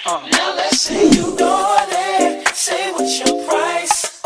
Now let's say you want it. Say what's your price.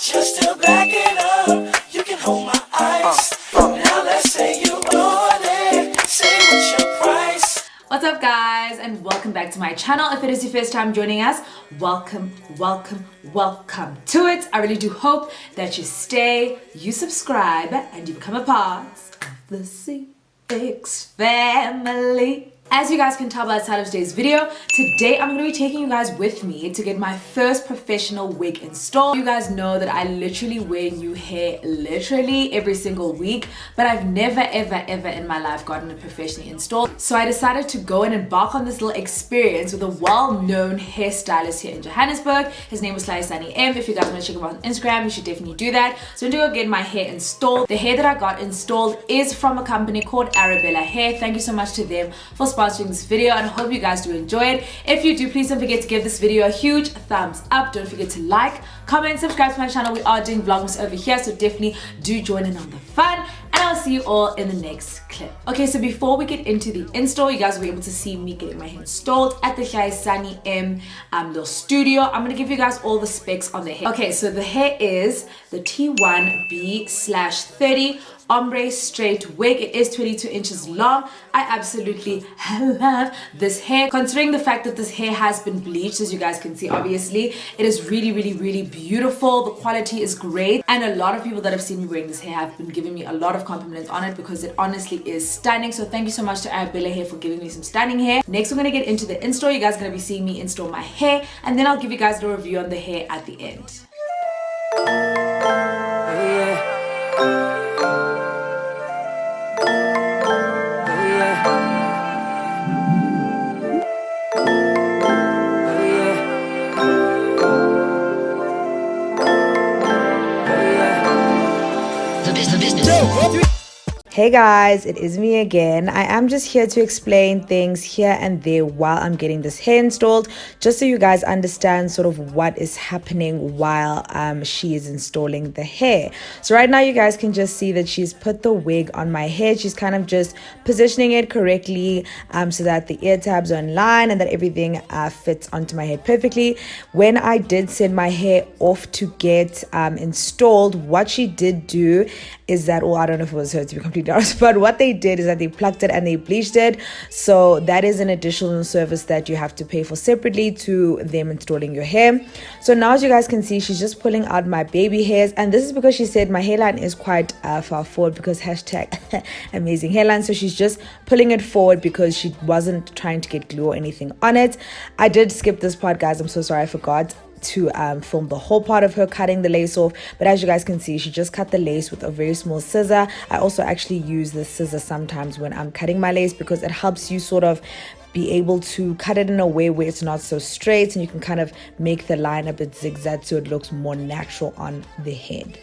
Just to back it up, you can hold my eyes. Now let's say you want it. Say what's your price. What's up, guys, and welcome back to my channel. If it is your first time joining us, welcome to it. I really do hope that you stay, you subscribe, and you become a part of the ZeeX family. As you guys can tell by the title of today's video, today I'm going to be taking you guys with me to get my first professional wig installed. You guys know that I literally wear new hair literally every single week, but I've never ever in my life gotten it professionally installed. So I decided to go and embark on this little experience with a well-known hairstylist here in Johannesburg. His name was Sunny M. If you guys want to check him out on Instagram, you should definitely do that. So I'm going to go get my hair installed. The hair that I got installed is from a company called Arabella Hair. Thank you so much to them for sponsoring this video, and I hope you guys do enjoy it. If you do, please don't forget to give this video a huge thumbs up. Don't forget to like, comment, subscribe to my channel. We are doing vlogmas over here, so definitely do join in on the fun, and I'll see you all in the next clip. Okay, so before we get into the install, you guys will be able to see me getting my hair installed at the Sunny M little studio. I'm gonna give you guys all the specs on the hair. Okay, so the hair is the T1B/30 Ombre straight wig. It is 22 inches long. I absolutely love this hair, considering the fact that this hair has been bleached. As you guys can see, obviously it is really beautiful. The quality is great, and a lot of people that have seen me wearing this hair have been giving me a lot of compliments on it because it honestly is stunning. So thank you so much to Arabella Hair for giving me some stunning hair. Next, we're gonna get into the install. You guys are gonna be seeing me install my hair, and then I'll give you guys a review on the hair at the end. Hey guys, it is me again. I am just here to explain things here and there while I'm getting this hair installed, just so you guys understand sort of what is happening while she is installing the hair. So right now you guys can just see that she's put the wig on my head. She's kind of just positioning it correctly so that the ear tabs are in line and that everything fits onto my head perfectly. When I did send my hair off to get installed, what she did do is that, well, I don't know if it was her, to be completely honest, but what they did is that they plucked it and they bleached it. So that is an additional service that you have to pay for separately to them installing your hair. So now, as you guys can see, she's just pulling out my baby hairs, and this is because she said my hairline is quite far forward because hashtag amazing hairline. So she's just pulling it forward because she wasn't trying to get glue or anything on it. I did skip this part, guys. I'm so sorry, I forgot to film the whole part of her cutting the lace off, but as you guys can see, she just cut the lace with a very small scissor. I also actually use the scissor sometimes when I'm cutting my lace because it helps you sort of be able to cut it in a way where it's not so straight, and you can kind of make the line a bit zigzag so it looks more natural on the head.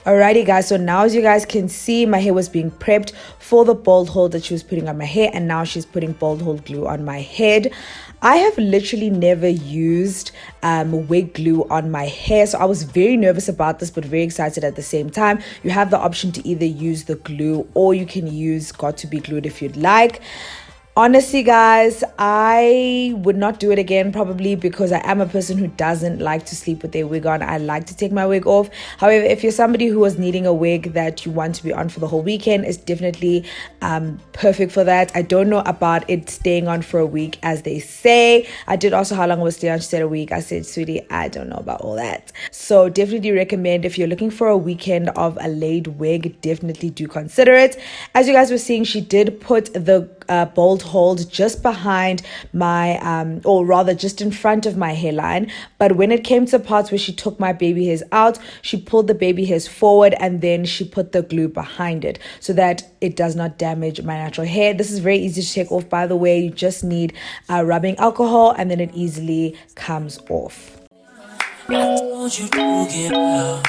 Alrighty guys, so now as you guys can see, my hair was being prepped for the bolt hold that she was putting on my hair, and now she's putting bolt hold glue on my head. I have literally never used wig glue on my hair, so I was very nervous about this but very excited at the same time. You have the option to either use the glue or you can use got to be glued if you'd like. Honestly, guys, I would not do it again, probably because I am a person who doesn't like to sleep with their wig on. I like to take my wig off. However, if you're somebody who was needing a wig that you want to be on for the whole weekend, it's definitely perfect for that. I don't know about it staying on for a week, as they say. I did also how long it was staying on. She said a week. I said, sweetie, I don't know about all that. So definitely recommend, if you're looking for a weekend of a laid wig, definitely do consider it. As you guys were seeing, she did put the bolt hold just behind my or rather just in front of my hairline, but when it came to parts where she took my baby hairs out, she pulled the baby hairs forward and then she put the glue behind it so that it does not damage my natural hair. This is very easy to take off, by the way. You just need rubbing alcohol and then it easily comes off. I want you to get out.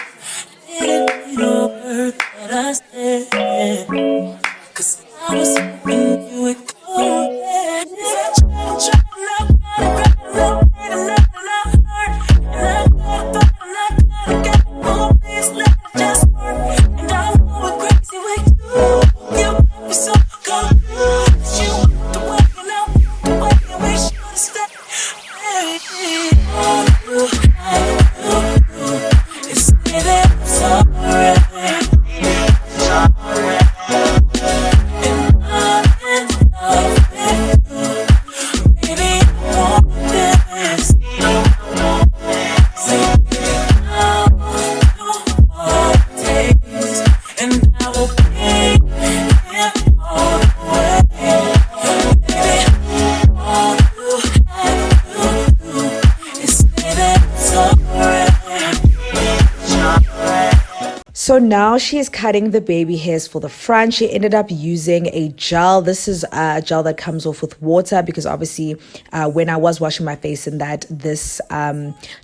So now she is cutting the baby hairs for the front. She ended up using a gel. This is a gel that comes off with water because obviously when I was washing my face in that, this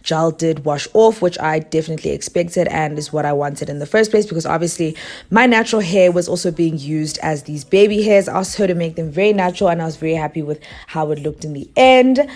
gel did wash off, which I definitely expected and is what I wanted in the first place, because obviously my natural hair was also being used as these baby hairs. I asked her to make them very natural and I was very happy with how it looked in the end.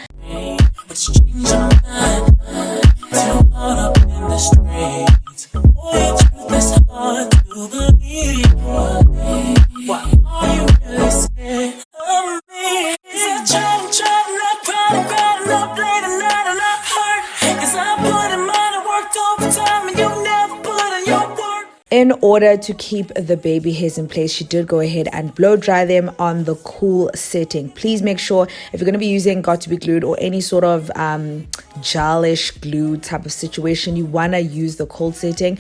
In order to keep the baby hairs in place, she did go ahead and blow dry them on the cool setting. Please make sure if you're going to be using got to be glued or any sort of gelish glue type of situation, you want to use the cold setting.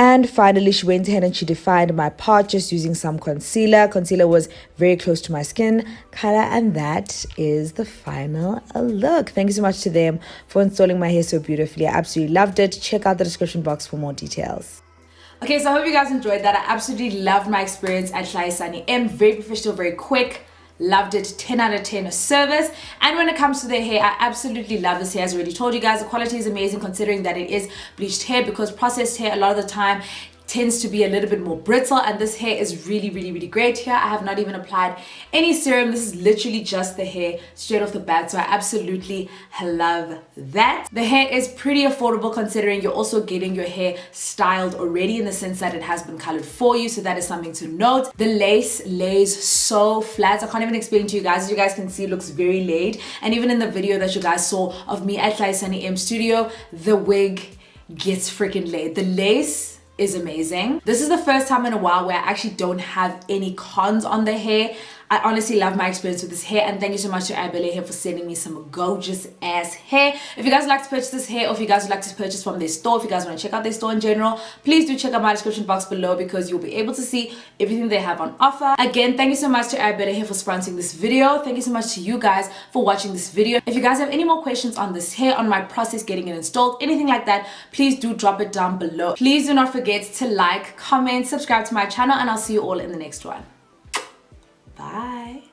And finally, she went ahead and she defined my part just using some concealer. Concealer was very close to my skin color, and that is the final look. Thank you so much to them for installing my hair so beautifully. I absolutely loved it. Check out the description box for more details. Okay, so I hope you guys enjoyed that. I absolutely loved my experience at Sunny M. Very professional, very quick. Loved it. 10 out of 10 service. And when it comes to the hair, I absolutely love this hair. As I already told you guys, the quality is amazing considering that it is bleached hair, because processed hair a lot of the time tends to be a little bit more brittle, and this hair is really great here. I have not even applied any serum. This is literally just the hair straight off the bat, so I absolutely love that. The hair is pretty affordable considering you're also getting your hair styled already, in the sense that it has been colored for you, so that is something to note. The lace lays so flat. I can't even explain to you guys. As you guys can see, it looks very laid, and even in the video that you guys saw of me at Sunny M Studio, the wig gets freaking laid. The lace is amazing. This is the first time in a while where I actually don't have any cons on the hair. I honestly love my experience with this hair, and thank you so much to Arabella Hair for sending me some gorgeous ass hair. If you guys would like to purchase this hair, or if you guys would like to purchase from their store, if you guys want to check out their store in general, please do check out my description box below, because you'll be able to see everything they have on offer. Again, thank you so much to Arabella Hair for sponsoring this video. Thank you so much to you guys for watching this video. If you guys have any more questions on this hair, on my process getting it installed, anything like that, please do drop it down below. Please do not forget to like, comment, subscribe to my channel, and I'll see you all in the next one. Bye.